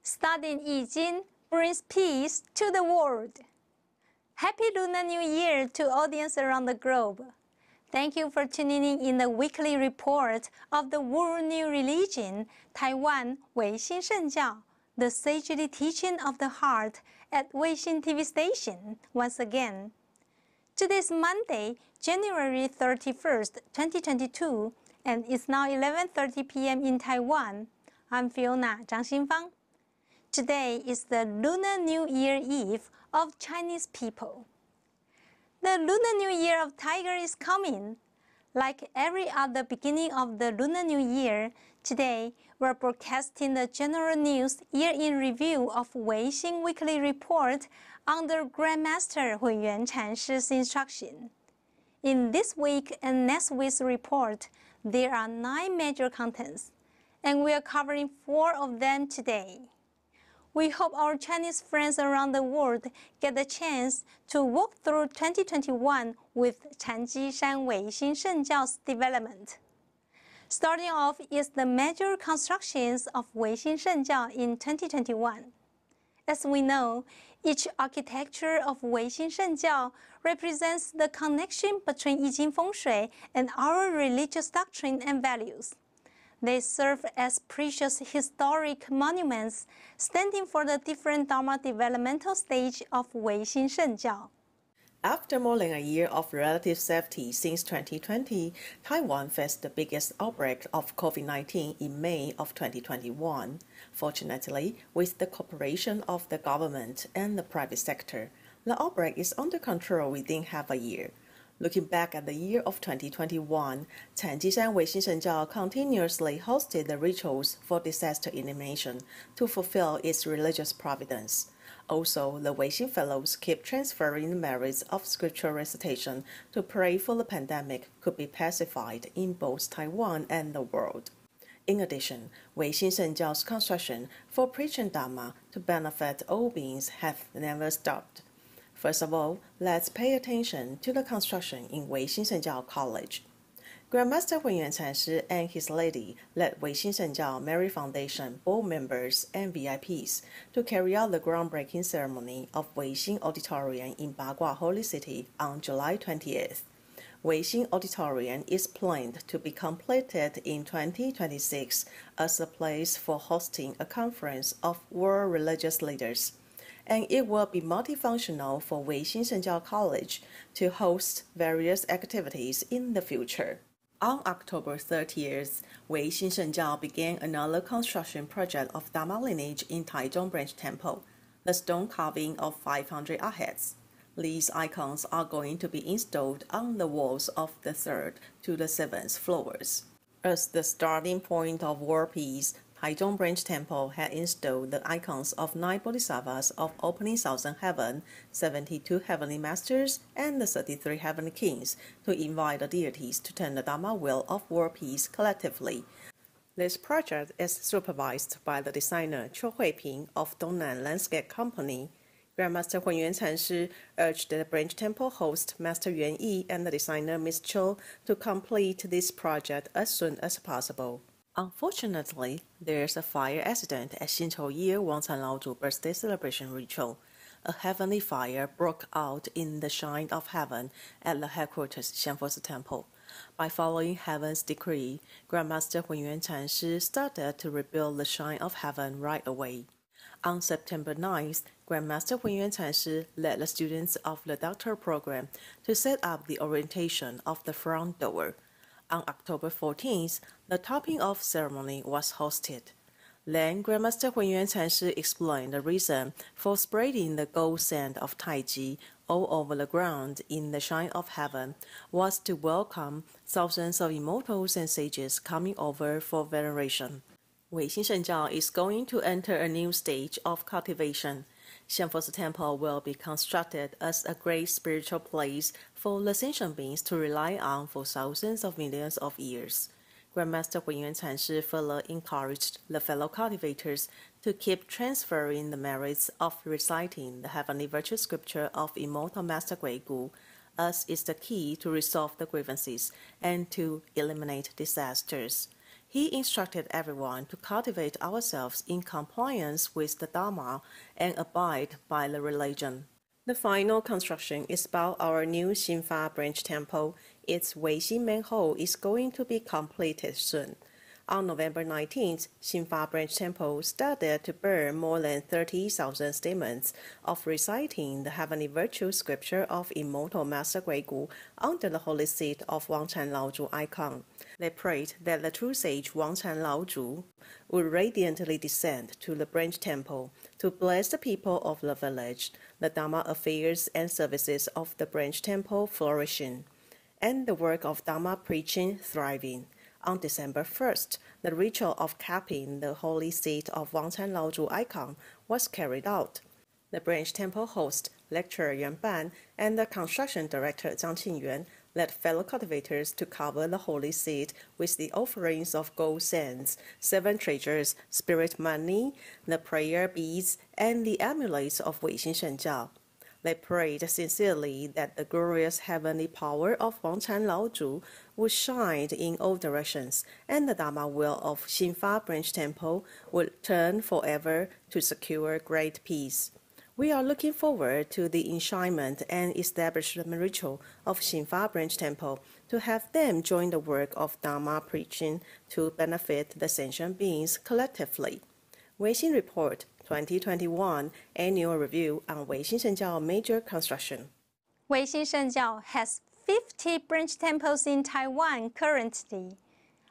Studying Yi Jing brings peace to the world. Happy Lunar New Year to audience around the globe. Thank you for tuning in the weekly report of the World New Religion, Taiwan Weixin Shengjiao, the sagely teaching of the heart at Weixin TV station once again. Today is Monday, January 31st, 2022, and it's now 11:30 p.m. in Taiwan. I'm Fiona Zhang Xinfang. Today is the Lunar New Year Eve of Chinese people. The Lunar New Year of Tiger is coming. Like every other beginning of the Lunar New Year, today we're broadcasting the general news year-in review of Weixin Weekly Report under Grandmaster Hunyuan Chanshi's instruction. In this week and next week's report, there are 9 major contents, and we are covering 4 of them today. We hope our Chinese friends around the world get the chance to walk through 2021 with Chanjishan Weixin Shengjiao's development. Starting off is the major constructions of Weixin Shengjiao in 2021. As we know, each architecture of Weixin Shengjiao represents the connection between易经风水and our religious doctrine and values. They serve as precious historic monuments, standing for the different Dharma developmental stage of Weixin Shengjiao. After more than a year of relative safety since 2020, Taiwan faced the biggest outbreak of COVID-19 in May of 2021. Fortunately, with the cooperation of the government and the private sector, the outbreak is under control within half a year. Looking back at the year of 2021, Chanjishan Weixin Shengjiao continuously hosted the rituals for disaster elimination to fulfill its religious providence. Also, the Weixin Fellows keep transferring the merits of scriptural recitation to pray for the pandemic could be pacified in both Taiwan and the world. In addition, Weixin Shengjiao's construction for preaching Dharma to benefit all beings have never stopped. First of all, let's pay attention to the construction in Weixin Shengjiao College. Grandmaster Hunyuan Chanshi and his lady led Weixin Shengjiao Merit Foundation board members and VIPs to carry out the groundbreaking ceremony of Weixin Auditorium in Bagua Holy City on July 20th. Weixin Auditorium is planned to be completed in 2026 as a place for hosting a conference of world religious leaders, and it will be multifunctional for Weixin Shengjiao College to host various activities in the future. On October 30th, Weixin Shengjiao began another construction project of Dharma lineage in Taichung Branch Temple, the stone carving of 500 arhats. These icons are going to be installed on the walls of the 3rd to the 7th floors. As the starting point of world peace, Taichung Branch Temple had installed the icons of 9 Bodhisattvas of opening Thousand Heaven, 72 Heavenly Masters, and the 33 Heavenly Kings to invite the deities to turn the Dharma wheel of world peace collectively. This project is supervised by the designer Qiu Huiping of Dongnan Landscape Company. Grandmaster Hunyuan Chanshi urged the branch temple host Master Yuan Yi and the designer Ms. Qiu to complete this project as soon as possible. Unfortunately, there's a fire accident at Xinqiu Yi Wangcan Laozhu birthday celebration ritual. A heavenly fire broke out in the Shrine of Heaven at the headquarters Xianfosi Temple. By following Heaven's decree, Grandmaster Hunyuan Chanshi started to rebuild the Shrine of Heaven right away. On September 9th, Grandmaster Hunyuan Chanshi led the students of the doctoral program to set up the orientation of the front door. On October 14th, the topping off ceremony was hosted. Then Grandmaster Hunyuan Chanshi explained the reason for spreading the gold sand of Taiji all over the ground in the Shrine of Heaven was to welcome thousands of immortals and sages coming over for veneration. Weixin Shengjiao is going to enter a new stage of cultivation. Xianfosi Temple will be constructed as a great spiritual place for the sentient beings to rely on for thousands of millions of years. Grandmaster Hunyuan Chanshi further encouraged the fellow cultivators to keep transferring the merits of reciting the heavenly virtue scripture of immortal Master Gui Gu, as is the key to resolve the grievances and to eliminate disasters. He instructed everyone to cultivate ourselves in compliance with the Dharma and abide by the religion. The final construction is about our new Xinfa branch temple. Its Weixin main hall is going to be completed soon. On November 19th, Xinfa branch temple started to burn more than 30,000 statements of reciting the heavenly virtue scripture of immortal Master Guigu under the holy seat of Wangchan Laozhu icon. They prayed that the true sage Wangchan Laozhu would radiantly descend to the branch temple to bless the people of the village, the Dharma affairs and services of the branch temple flourishing, and the work of Dharma preaching thriving. On December 1st, the ritual of capping the holy seat of Wangchan Laozhu icon was carried out. The branch temple host, lecturer Yuan Ban, and the construction director Zhang Qingyuan led fellow cultivators to cover the holy seat with the offerings of gold sands, 7 treasures, spirit money, the prayer beads, and the amulets of Weixin Shengjiao. They prayed sincerely that the glorious heavenly power of Wangchan Laozhu would shine in all directions, and the Dharma will of Xinfa branch temple would turn forever to secure great peace. We are looking forward to the enshrinement and establishment ritual of Xinfa branch temple to have them join the work of Dharma preaching to benefit the sentient beings collectively. Weixin Report 2021 Annual Review on Weixin Shengjiao Major Construction. Weixin Shengjiao has 50 branch temples in Taiwan currently.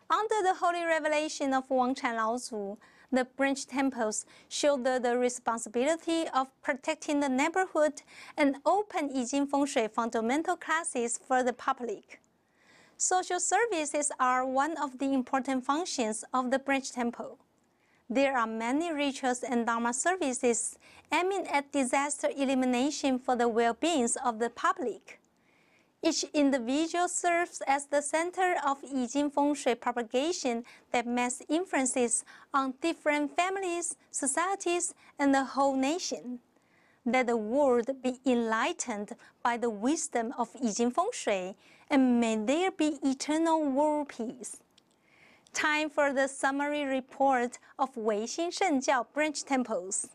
Under the holy revelation of Wangchan Laozhu, the branch temples shoulder the responsibility of protecting the neighborhood and open Yijing Feng Shui fundamental classes for the public. Social services are one of the important functions of the branch temple. There are many rituals and Dharma services aiming at disaster elimination for the well-being of the public. Each individual serves as the center of Yijing Feng Shui propagation that makes influences on different families, societies, and the whole nation. Let the world be enlightened by the wisdom of Yijing Feng Shui, and may there be eternal world peace. Time for the summary report of Weixin Shengjiao branch temples.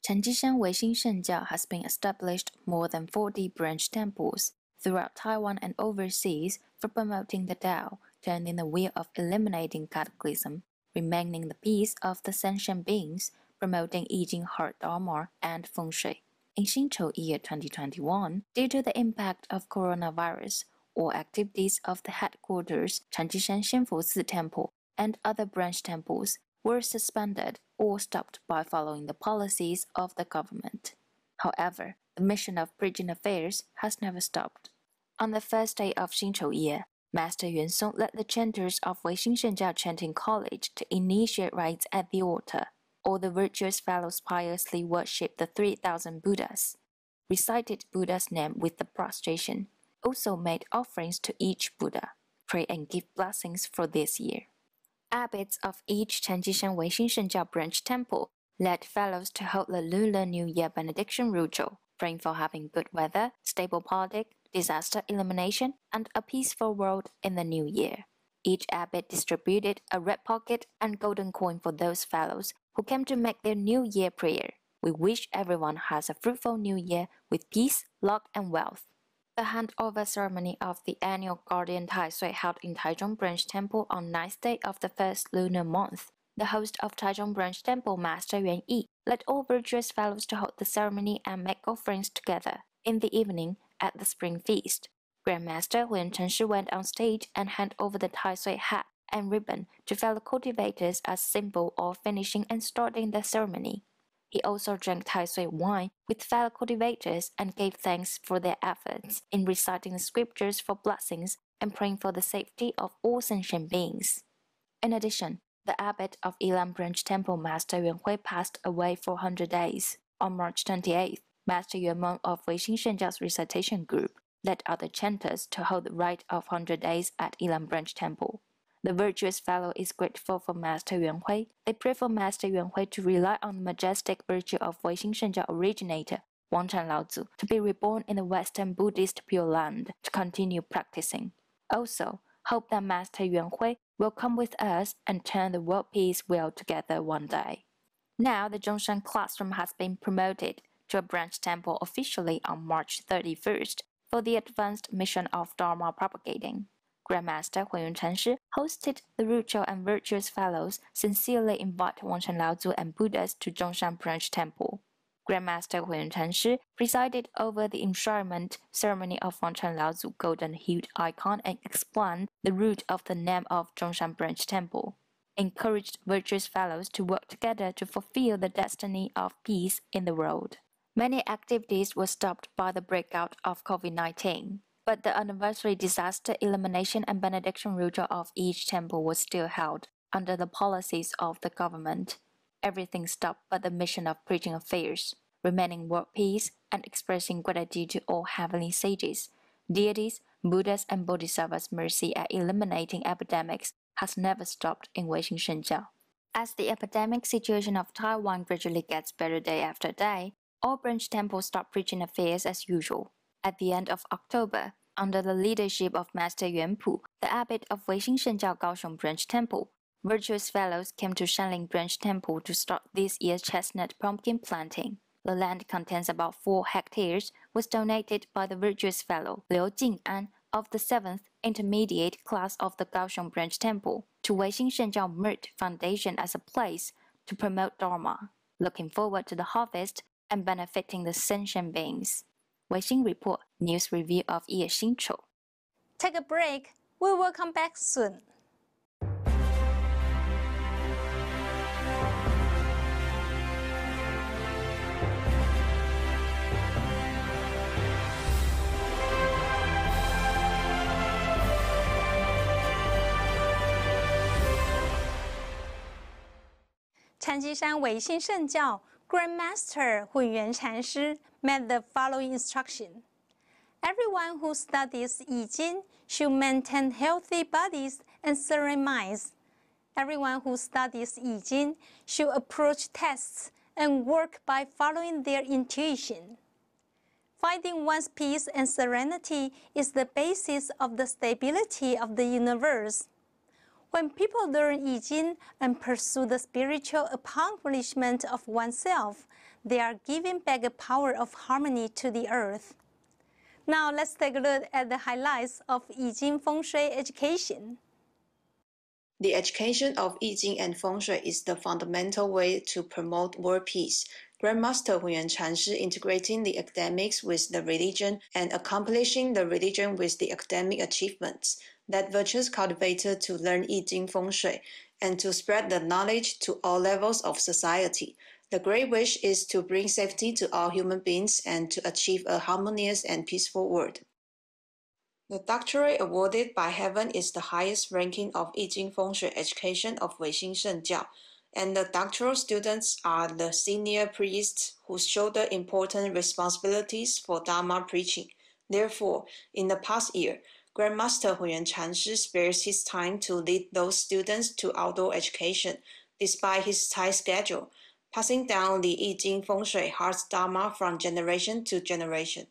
Chengjiang Weixin Shengjiao has been established more than 40 branch temples throughout Taiwan and overseas for promoting the Tao, turning the wheel of eliminating cataclysm, remaining the peace of the sentient beings, promoting Yijing Heart Dharma and Feng Shui. In Xinchou year 2021, due to the impact of coronavirus, all activities of the headquarters Chengjiang Xianfu Temple and other branch temples were suspended or stopped by following the policies of the government. However, the mission of preaching affairs has never stopped. On the first day of Xinchou year, Master Yuan Song led the chanters of Weixin Shengjiao Chanting College to initiate rites at the altar. All the virtuous fellows piously worshipped the 3,000 Buddhas, recited Buddha's name with the prostration, also made offerings to each Buddha, pray and give blessings for this year. Abbots of each Chengjiang Weixin Shengjiao branch temple led fellows to hold the Lunar New Year benediction ritual, praying for having good weather, stable politics, disaster elimination, and a peaceful world in the new year. Each abbot distributed a red pocket and golden coin for those fellows who came to make their New Year prayer. We wish everyone has a fruitful New Year with peace, luck, and wealth. The handover ceremony of the annual Guardian Tai Sui held in Taichung Branch Temple on 9th day of the first lunar month. The host of Taichung Branch Temple, Master Yuan Yi, led all virtuous fellows to hold the ceremony and make offerings together. In the evening, at the spring feast, Grandmaster Huan Chenshi went on stage and handed over the Tai Sui hat and ribbon to fellow cultivators as symbol of finishing and starting the ceremony. He also drank Tai Sui wine with fellow cultivators and gave thanks for their efforts in reciting the scriptures for blessings and praying for the safety of all sentient beings. In addition, the abbot of Yilan Branch Temple, Master Yuan Hui, passed away for 100 days. On March 28th, Master Yuan Meng of Weixin Shengjiao's recitation group led other chanters to hold the rite of 100 days at Yilan Branch Temple. The virtuous fellow is grateful for Master Yuan Hui. They pray for Master Yuan Hui to rely on the majestic virtue of Weixin Shengjiao originator Wangchan Laozhu to be reborn in the Western Buddhist Pure Land to continue practicing. Also, hope that Master Yuan Hui will come with us and turn the world peace wheel together one day. Now the Zhongshan classroom has been promoted to a branch temple officially on March 31st for the advanced mission of Dharma propagating. Grandmaster Huiyuan Chanshi hosted the ritual and virtuous fellows sincerely invite Wangshan Laozu and Buddhas to Zhongshan branch temple. Grandmaster Huiyuan Chanshi presided over the enshrinement ceremony of Wangshan Laozu golden-hued icon and explained the root of the name of Zhongshan branch temple, encouraged virtuous fellows to work together to fulfill the destiny of peace in the world. Many activities were stopped by the breakout of COVID-19, but the anniversary disaster elimination and benediction ritual of each temple was still held under the policies of the government. Everything stopped but the mission of preaching affairs, remaining world peace and expressing gratitude to all heavenly sages, deities, Buddhas and Bodhisattvas' mercy at eliminating epidemics has never stopped in Weixin Shengjiao. As the epidemic situation of Taiwan gradually gets better day after day, all branch temples start preaching affairs as usual. At the end of October, under the leadership of Master Yuan Pu, the abbot of Weixin Shengjiao Kaohsiung Branch Temple, virtuous fellows came to Shanling Branch Temple to start this year's chestnut pumpkin planting. The land contains about 4 hectares, was donated by the virtuous fellow Liu Jing'an of the 7th Intermediate class of the Kaohsiung Branch Temple to Weixin Shengjiao Mert Foundation as a place to promote Dharma, looking forward to the harvest and benefiting the sentient beings. Weixin Report News Review of Ye Xingchou. Take a break. We will come back soon. Chanjishan Weixin Shengjiao Grandmaster Huiyuan Chanshi made the following instruction. Everyone who studies Yi Jing should maintain healthy bodies and serene minds. Everyone who studies Yi Jing should approach tests and work by following their intuition. Finding one's peace and serenity is the basis of the stability of the universe. When people learn Yi Jing and pursue the spiritual accomplishment of oneself, they are giving back a power of harmony to the earth. Now let's take a look at the highlights of Yi Jing Feng Shui education. The education of Yi Jing and Feng Shui is the fundamental way to promote world peace. Grandmaster Huiyuan Chanshi integrating the academics with the religion and accomplishing the religion with the academic achievements, that virtuous cultivator to learn Yi Jing Feng Shui and to spread the knowledge to all levels of society. The great wish is to bring safety to all human beings and to achieve a harmonious and peaceful world. The doctorate awarded by heaven is the highest ranking of Yi Jing Feng Shui education of Weixin Shengjiao, and the doctoral students are the senior priests who shoulder important responsibilities for Dharma preaching. Therefore, in the past year, Grandmaster Huiyuan Chanshi spares his time to lead those students to outdoor education, despite his tight schedule, passing down the Yi Jing Feng Shui Heart Dharma from generation to generation.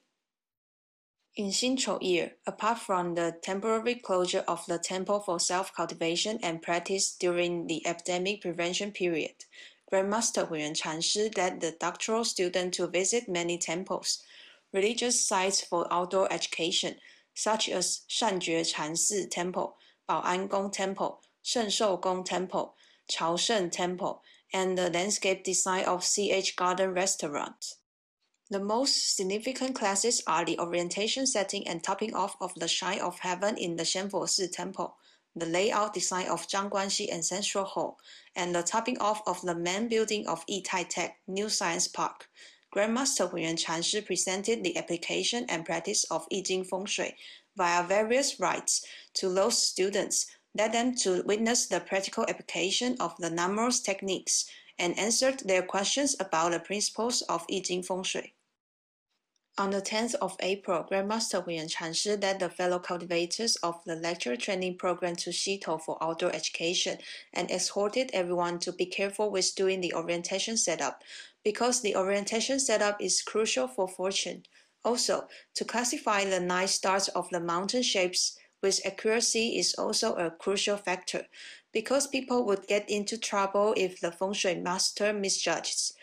In Xingchou year, apart from the temporary closure of the temple for self-cultivation and practice during the epidemic prevention period, Grandmaster Huiyuan Chanshi led the doctoral student to visit many temples, religious sites for outdoor education, such as Shanjue Chansi Temple, Baoan Gong Temple, Shengshou Gong Temple, Chaosheng Temple, and the landscape design of CH Garden Restaurant. The most significant classes are the orientation setting and topping off of the Shrine of Heaven in the Shenfosi Temple, the layout design of Zhangguanxi Ancestral Hall, and the topping off of the main building of Yitai Tech New Science Park. Grandmaster Huiyuan Chanshi presented the application and practice of Yi Jing Feng Shui via various rites to those students, led them to witness the practical application of the numerous techniques, and answered their questions about the principles of Yi Jing Feng Shui. On the 10th of April, Grandmaster Huiyuan Chanshi led the fellow cultivators of the lecture training program to Xitou for outdoor education and exhorted everyone to be careful with doing the orientation setup, because the orientation setup is crucial for fortune. Also, to classify the 9 stars of the mountain shapes with accuracy is also a crucial factor, because people would get into trouble if the feng shui master misjudges.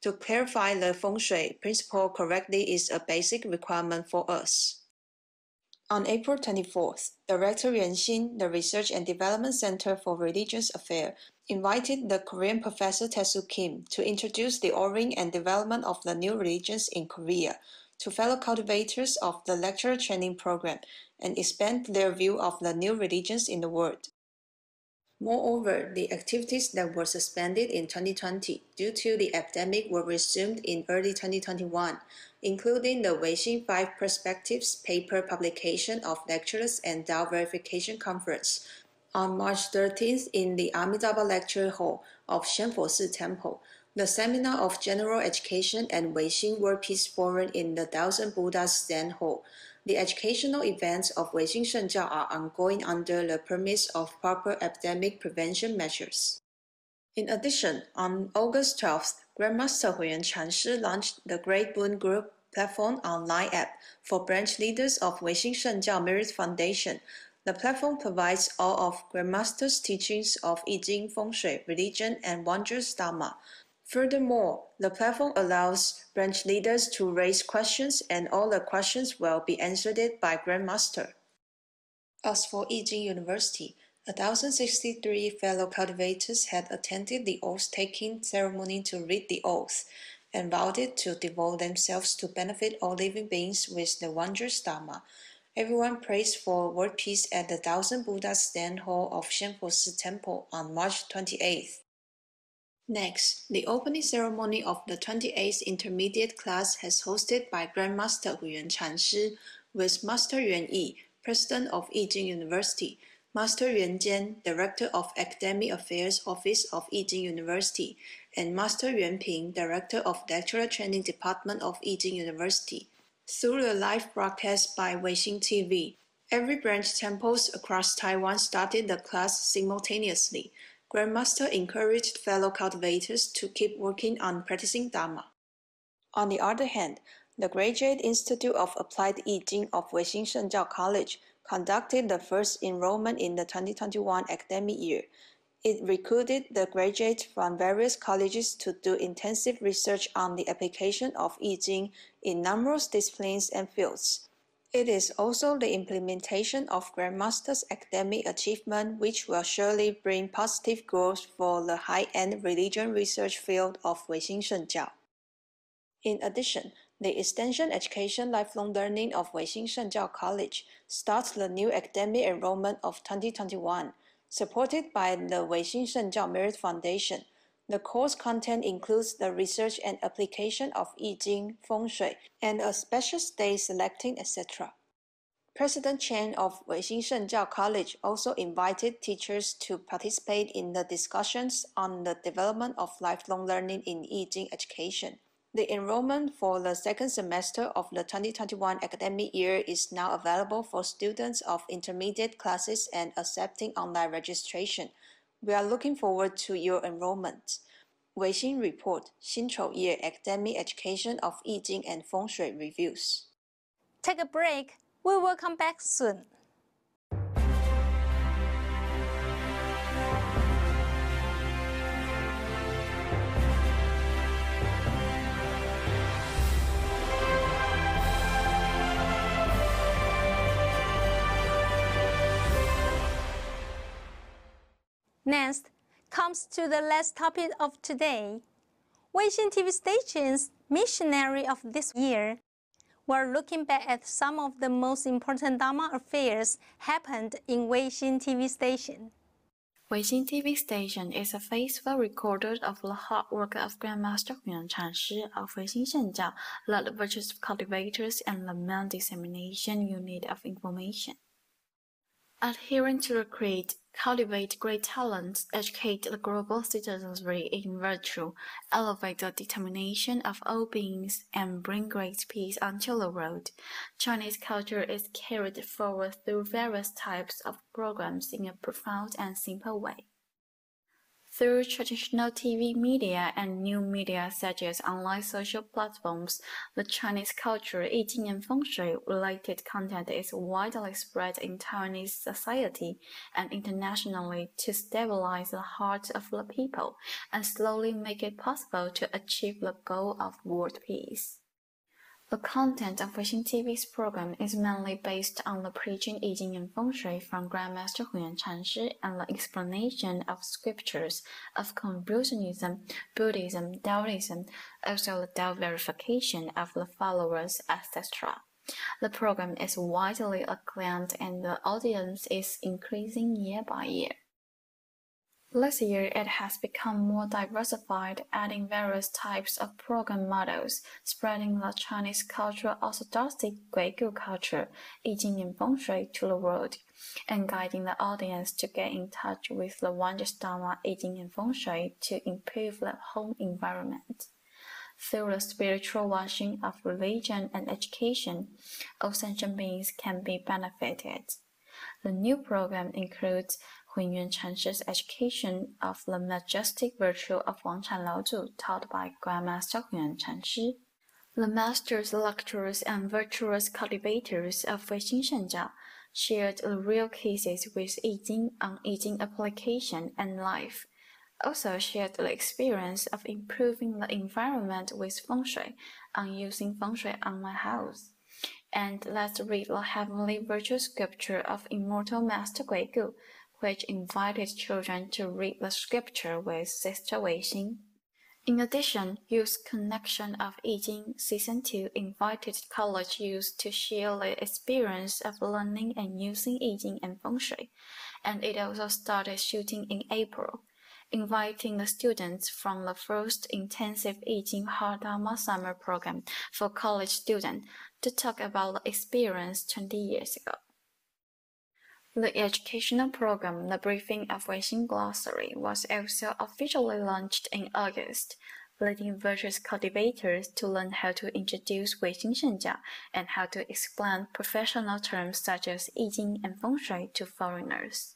To clarify the feng shui principle correctly is a basic requirement for us. On April 24th, Director Yuan Xin, the Research and Development Center for Religious Affairs, invited the Korean professor Tae-soo Kim to introduce the origin and development of the new religions in Korea to fellow cultivators of the lecturer training program and expand their view of the new religions in the world. Moreover, the activities that were suspended in 2020 due to the epidemic were resumed in early 2021, including the Weixin 5 Perspectives paper publication of lecturers and Tao verification conference. On March 13th in the Amitabha Lecture Hall of Shenpo-si Temple, the Seminar of General Education and Weixin World Peace Forum in the Thousand Buddhas Zen Hall. The educational events of Weixin Shengjiao are ongoing under the premise of proper epidemic prevention measures. In addition, on August 12th, Grandmaster Huiyuan Chanshi launched the Great Boon Group platform online app for branch leaders of Weixin Shengjiao Merit Foundation. The platform provides all of Grandmaster's teachings of易经, Feng Shui, religion, and wondrous Dharma. Furthermore, the platform allows branch leaders to raise questions, and all the questions will be answered by Grandmaster. As for Yijing University, 1,063 fellow cultivators had attended the oath-taking ceremony to read the oath, and vowed to devote themselves to benefit all living beings with the wondrous Dharma. Everyone prays for world peace at the Thousand Buddhas Zen Hall of Shenpo-si Temple on March 28th. Next, the opening ceremony of the 28th intermediate class has hosted by Grandmaster Huiyuan Chanshi, with Master Yuan Yi, President of Yijing University, Master Yuan Jian, Director of Academic Affairs Office of Yijing University, and Master Yuan Ping, Director of Lecturer Training Department of Yijing University. Through a live broadcast by Weixin TV, every branch temples across Taiwan started the class simultaneously. Grandmaster encouraged fellow cultivators to keep working on practicing Dharma. On the other hand, the Graduate Institute of Applied Yijing of Weixin Shengjiao College conducted the first enrollment in the 2021 academic year. It recruited the graduates from various colleges to do intensive research on the application of Yijing in numerous disciplines and fields. It is also the implementation of Grandmaster's academic achievement which will surely bring positive growth for the high-end religion research field of Weixin Shengjiao. In addition, the Extension Education Lifelong Learning of Weixin Shengjiao College starts the new academic enrollment of 2021, supported by the Weixin Shengjiao Merit Foundation. The course content includes the research and application of Yijing, Feng Shui, and a special day selecting, etc. President Chen of Weixin Shengjiao College also invited teachers to participate in the discussions on the development of lifelong learning in Yijing education. The enrollment for the second semester of the 2021 academic year is now available for students of intermediate classes and accepting online registration. We are looking forward to your enrollment. Weixin Report, 辛丑业 Academic Education of Yijing and Feng Shui Reviews. Take a break. We will come back soon. Next comes to the last topic of today. Weixin TV station's missionary of this year. We're looking back at some of the most important Dharma affairs happened in Weixin TV station. Weixin TV station is a faithful recorder of the hard work of Grandmaster Huiyuan Chanshi of Weixin Shengjiao, the virtuous cultivators and the main dissemination unit of information. Adhering to the creed, cultivate great talents, educate the global citizenry in virtue, elevate the determination of all beings, and bring great peace unto the world. Chinese culture is carried forward through various types of programs in a profound and simple way. Through traditional TV media and new media such as online social platforms, the Chinese culture, 易经 and feng shui related content is widely spread in Taiwanese society and internationally to stabilize the hearts of the people and slowly make it possible to achieve the goal of world peace. The content of Weixin TV's program is mainly based on the preaching 易经 and feng shui from Grandmaster Hunyuan Chanshi and the explanation of scriptures of Confucianism, Buddhism, Taoism, also the Tao verification of the followers, etc. The program is widely acclaimed and the audience is increasing year by year. This year, it has become more diversified, adding various types of program models, spreading the Chinese cultural orthodoxy Guigu culture, 易经 and feng shui to the world, and guiding the audience to get in touch with the wondrous Dharma 易经 and feng shui to improve the home environment. Through the spiritual washing of religion and education, all sentient beings can be benefited. The new program includes Hunyuan Chanshi's education of the majestic virtue of Wangshan Laozu taught by Grandmaster Hunyuan Chanshi. The masters, lecturers, and virtuous cultivators of Weixin Shengjiao shared the real cases with 易经 on 易经 application and life. Also shared the experience of improving the environment with feng shui on using feng shui on my house. And let's read the heavenly virtue scripture of immortal Master Guigu, which invited children to read the scripture with Sister Weixin. In addition, Youth Connection of 易经 Season 2 invited college youth to share the experience of learning and using 易经 and feng shui, and it also started shooting in April, inviting the students from the first intensive 易经 Hard Dharma summer program for college students to talk about the experience 20 years ago. The educational program, The Briefing of Weixin Glossary, was also officially launched in August, leading virtuous cultivators to learn how to introduce Weixin Shengjiao and how to explain professional terms such as 易经 and feng shui to foreigners.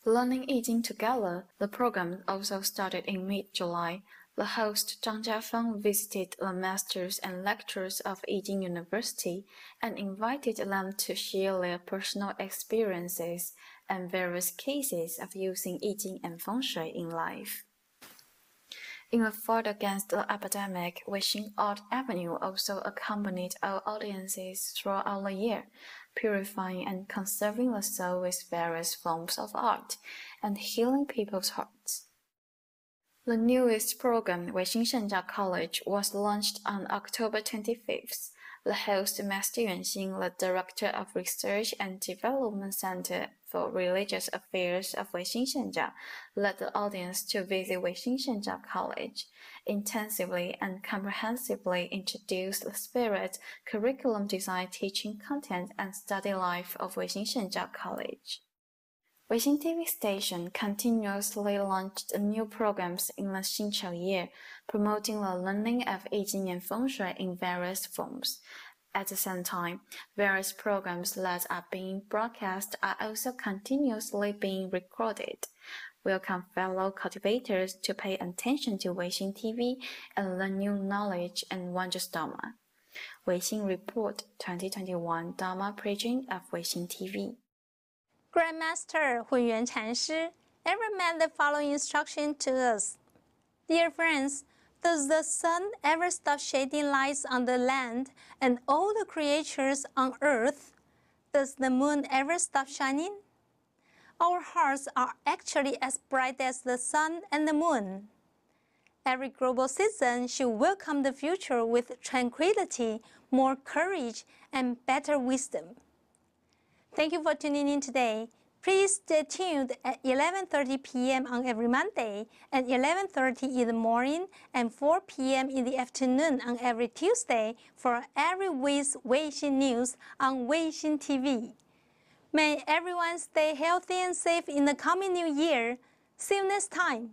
Learning 易经 together, the program also started in mid-July. The host Zhang Jiafeng visited the masters and lecturers of 易经 University and invited them to share their personal experiences and various cases of using 易经 and feng shui in life. In the fight against the epidemic, Weixin Art Avenue also accompanied our audiences throughout the year, purifying and conserving the soul with various forms of art and healing people's hearts. The newest program, Weixin Shengjiao College, was launched on October 25th. The host, Master Yuanxing, the Director of Research and Development Center for Religious Affairs of Weixin Shengjiao, led the audience to visit Weixin Shengjiao College, intensively and comprehensively introduced the spirit, curriculum design, teaching content, and study life of Weixin Shengjiao College. Weixin TV station continuously launched new programs in the Xinqiu year, promoting the learning of 易经 and feng shui in various forms. At the same time, various programs that are being broadcast are also continuously being recorded. Welcome fellow cultivators to pay attention to Weixin TV and learn new knowledge and wondrous Dharma. Weixin Report 2021 Dharma Preaching of Weixin TV. Grandmaster Hunyuan Chanshi ever made the following instruction to us. Dear friends, does the sun ever stop shedding lights on the land and all the creatures on earth? Does the moon ever stop shining? Our hearts are actually as bright as the sun and the moon. Every global citizen should welcome the future with tranquility, more courage, and better wisdom. Thank you for tuning in today. Please stay tuned at 11:30 p.m. on every Monday, and 11:30 in the morning, and 4 p.m. in the afternoon on every Tuesday for every week's Weixin news on Weixin TV. May everyone stay healthy and safe in the coming new year. See you next time.